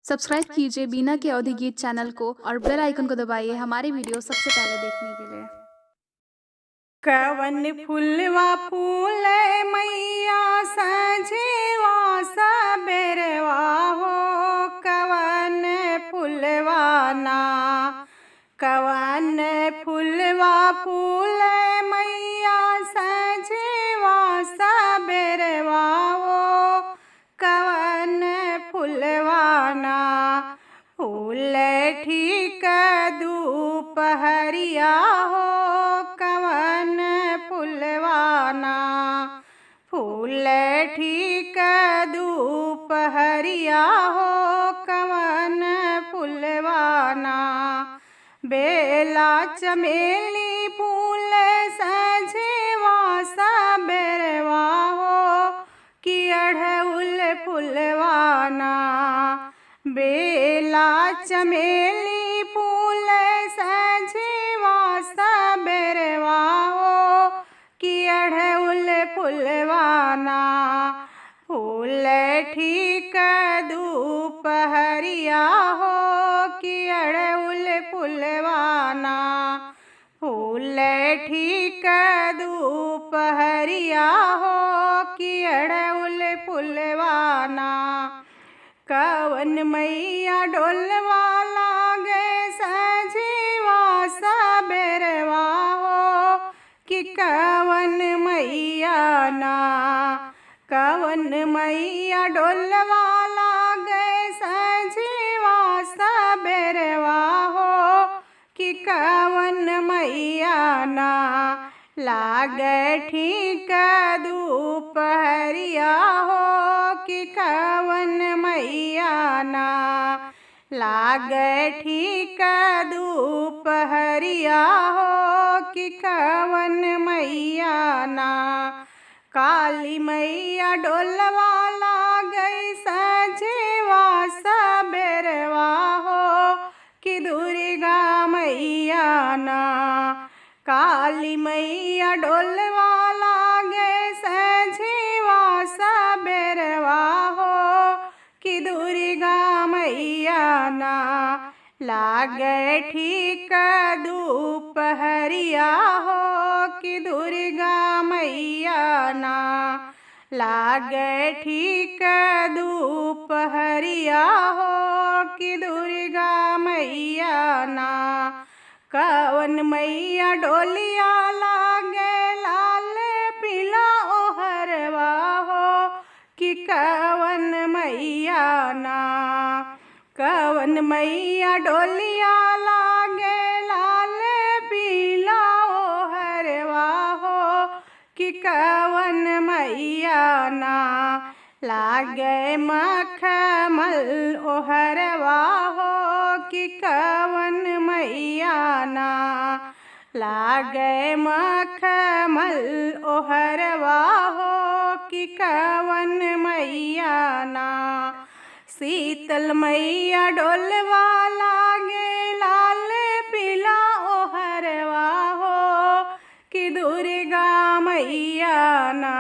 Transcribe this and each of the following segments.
Subscribe कीजिए बीना के अवधि गीत चैनल को और बेल आइकन को दबाइए हमारी वीडियो सबसे पहले देखने के लिए। कवन फुलवा फूले मैया सजेवा सबेरवा हो। कवन फुलवा ना कवन फुलवा फूले मैया सजेवा सबेरवा हो। कवन फुलवा ना फूल ठीक दोपहरिया हो। कवन फुलवाना फूल ठीक दोपहरिया हो। कवन फुलवाना बेला चमेली फूल सजेवा सबेरवा हो। कि अढ़उल फुलवाना बेला चमेली फूल सजेवा सबेरवा हो। कि अढ़उल फुलवाना फूल ठीक दोपहरिया हो। कि अढ़उल फुलवाना फूल ठीक दोपहरिया हो। कि अढ़उल फुलवाना कवन मैया डोलवा लागे सजेवा सबेरवा हो। कि कवन मैया ना कवन मैया डोलवा लागे सजेवा सबेरवा हो। कि कवन मैया ना लागे ठीक दोपहरिया हो। कि कवन मैया ना लागे ठीक दोपहरिया हो। कि कवन मैया ना काली मैया डोलवा लागे सजेवा सबेरवा हो। कि दुर्गा मैया ना काली मैया डोलवा लागे सजेवा सबेरवा हो। कि दुर्गा मैया ना लागे ठीक दोपहरिया हो। कि दुर्गा मैया ना लागे ठीक दोपहरिया हो। कि दुर्गा मैया ना कवन मैया डोलिया लागे लाल पीला ओहरवा हो। कि कवन मैया ना कवन मैया डोलिया लागे लाल पीला ओहरवा हो। कि कवन मैया ना लागे मखमल ओहरवा हो। कि कवन मैया ना लागे मखमल ओहरवा हो। कि कवन मैया ना शीतल मैया डोलवा लागे लाल पीला ओहरवा हो। कि दुर्गा मैया ना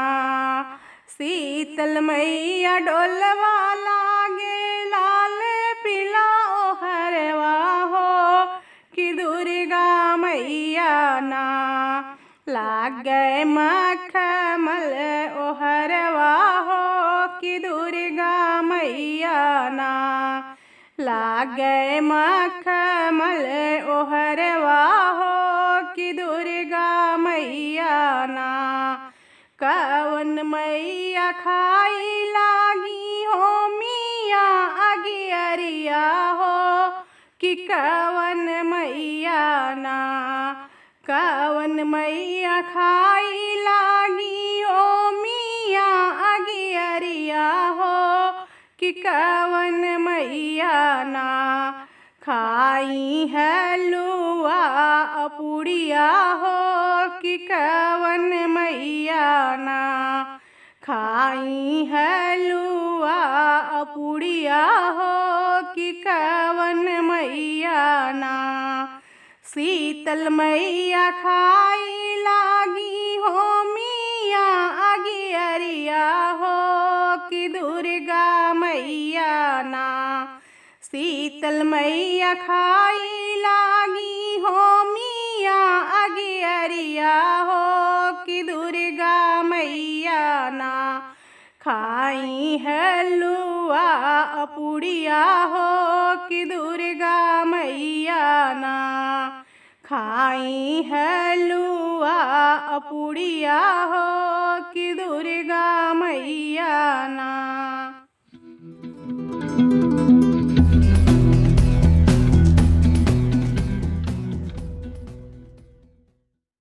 शीतल मैया डोलवा लागे लाल पीला ओहरवा हो। कि दुर्गा मैया ना लागे मखमल ओहरवा हो। कि दुर्गा मैया ना लागे मखमल ओहरवा हो। कि दुर्गा मैया ना कवन मैया खाई लागी हो मिया अगियरिया हो। कि कवन मैया ना कवन मैया खाई लागी हो मिया अगियरिया हो। कि कवन मैया ना खाई हलुआ अपुड़िया हो। कि कवन मैया ना खाई हलुआ अपुड़िया हो। कि कवन मैया ना शीतल मैया खाई लागी हो मिया अगियरिया हो। कि दुर्गा मैया ना शीतल मैया खाई लागी हो मिया अगियरिया हो कि दुर्गा मैया ना खाई हलुआ अपुड़िया हो कि दुर्गा मैया ना खाई हलुआ अपुड़िया हो कि दुर्गा मैया ना।